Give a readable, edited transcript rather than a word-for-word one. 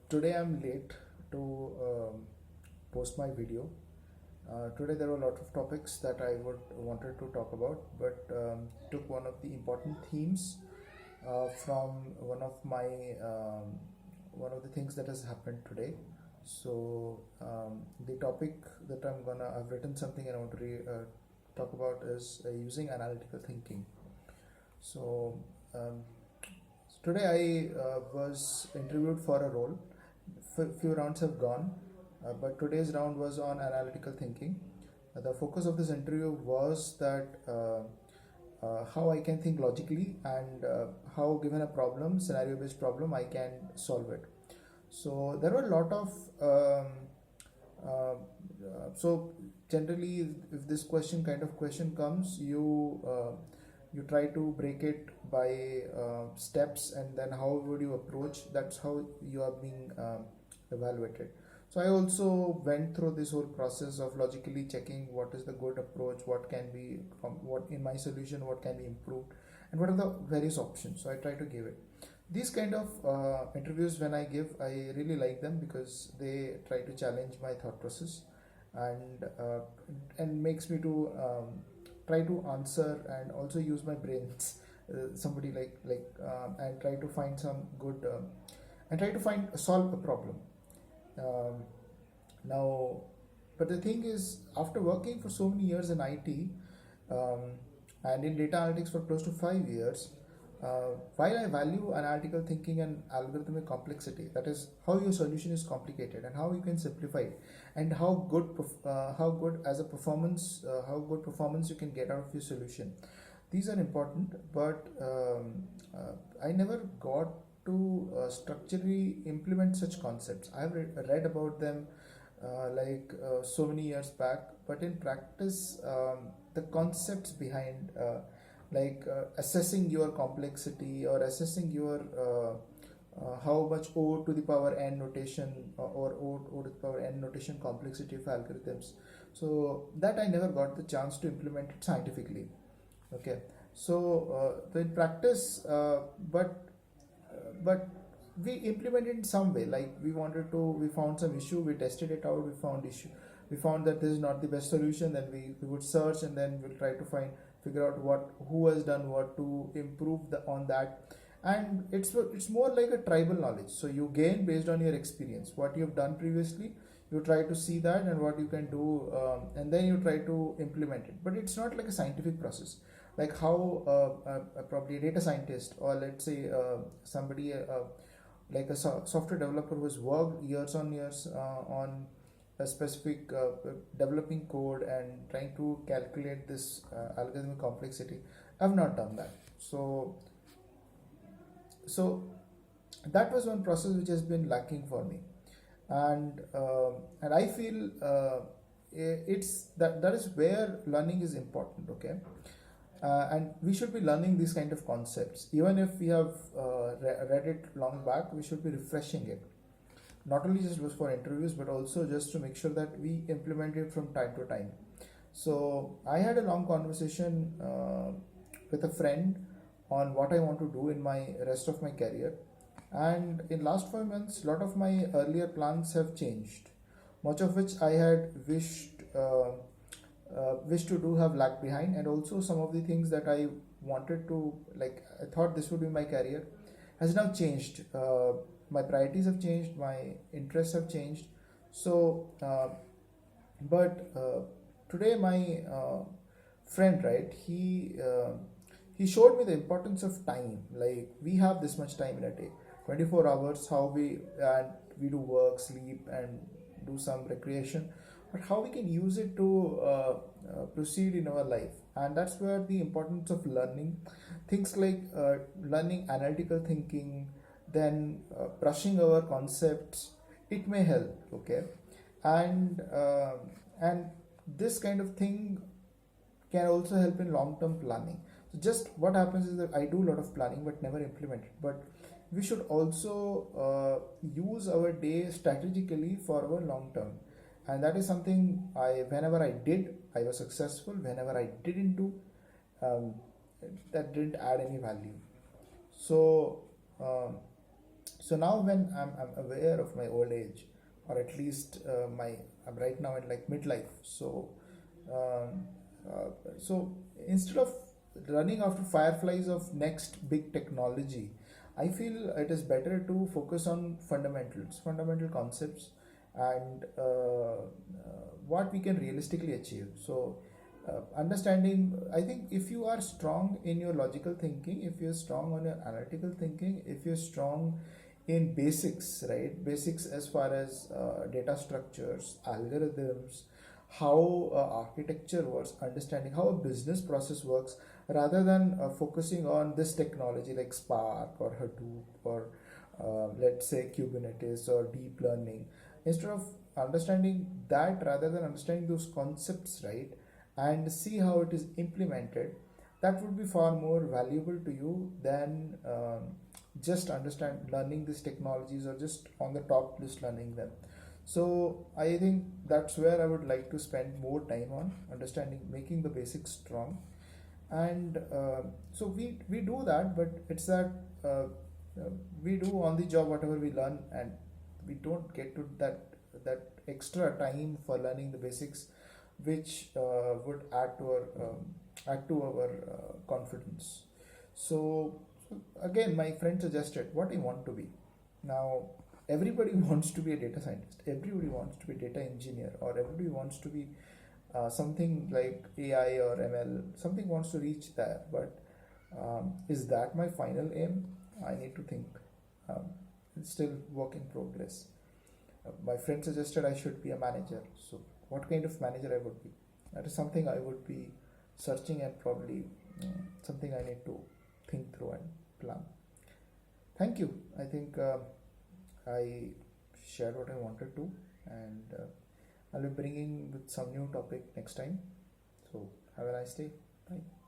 Today I'm late to post my video. Today there were a lot of topics that I would wanted to talk about, but took one of the important themes from one of the things that has happened today. So the topic that I've written something and I want to talk about is using analytical thinking. So um, today I was interviewed for a role. Few rounds have gone, but today's round was on analytical thinking. The focus of this interview was that how I can think logically and how, given a problem, scenario-based problem, I can solve it. So there were a lot of so generally, if this kind of question comes, you try to break it by steps, and then how would you approach. That's how you are being evaluated. So I also went through this whole process of logically checking what is the good approach, what can be what in my solution, what can be improved, and what are the various options. So I try to give it. These kind of interviews when I give, I really like them because they try to challenge my thought process and makes me to try to answer and also use my brains. Somebody and try to find some good and try to find solve a problem. Um, now, but the thing is, after working for so many years in IT um, and in data analytics for close to 5 years, while I value analytical thinking and algorithmic complexity, that is how your solution is complicated and how you can simplify it, and how good as a performance, how good performance you can get out of your solution. These are important, but I never got to structurally implement such concepts. I've read about them so many years back, but in practice, the concepts behind assessing your complexity or assessing your how much O to the power n notation or O to the power n notation complexity of algorithms. So that I never got the chance to implement it scientifically. Okay, so in practice, but we implemented in some way. Like we found some issue, we tested it out, we found that this is not the best solution. Then we would search, and then we'll try to figure out who has done what to improve on that. And it's more like a tribal knowledge. So you gain based on your experience, what you've done previously. You try to see that and what you can do, and then you try to implement it. But it's not like a scientific process, like how probably a data scientist, or let's say somebody like a software developer who has worked years on years on a specific developing code and trying to calculate this algorithmic complexity. I've not done that. So that was one process which has been lacking for me, and I feel it's that is where learning is important. Okay, and we should be learning these kind of concepts. Even if we have read it long back, we should be refreshing it, not only just for interviews but also just to make sure that we implement it from time to time. So I had a long conversation with a friend on what I want to do in my rest of my career, and in last 5 months a lot of my earlier plans have changed, much of which I had wished to do have lagged behind, and also some of the things that I wanted to, like I thought this would be my career, has now changed. My priorities have changed, my interests have changed. So but today my friend, right, he showed me the importance of time. Like we have this much time in a day, 24 hours, how we do work, sleep, and do some recreation, but how we can use it to proceed in our life. And that's where the importance of learning things like learning analytical thinking, then brushing our concepts, it may help. Okay, and and this kind of thing can also help in long term planning. So just what happens is that I do a lot of planning but never implement it. But we should also use our day strategically for our long term, and that is something whenever I did, I was successful. Whenever I didn't do, that didn't add any value. So So now when I'm aware of my old age, or at least I'm right now in like midlife. Um, so instead of running after fireflies of next big technology, I feel it is better to focus on fundamental concepts, and what we can realistically achieve. So understanding, I think if you are strong in your logical thinking, if you're strong on your analytical thinking, if you're strong in basics, right? Basics as far as data structures, algorithms, how architecture works, understanding how a business process works, rather than focusing on this technology like Spark or Hadoop or let's say Kubernetes or deep learning. Instead of understanding that, rather than understanding those concepts, right, and see how it is implemented, that would be far more valuable to you than just understand learning these technologies or just on the top list learning them. So I think that's where I would like to spend more time on understanding, making the basics strong. And so we do that, but it's that we do on the job whatever we learn, and we don't get to that extra time for learning the basics, which would add to our confidence. So again, my friend suggested what I want to be. Now everybody wants to be a data scientist, everybody wants to be a data engineer, or everybody wants to be something like AI or ML, something wants to reach there. But is that my final aim? I need to think. Um, it's still work in progress. My friend suggested I should be a manager. So, what kind of manager I would be? That is something I would be searching, and probably something I need to think through and plan. Thank you. I think I shared what I wanted to, and I'll be bringing with some new topic next time. So, have a nice day. Bye.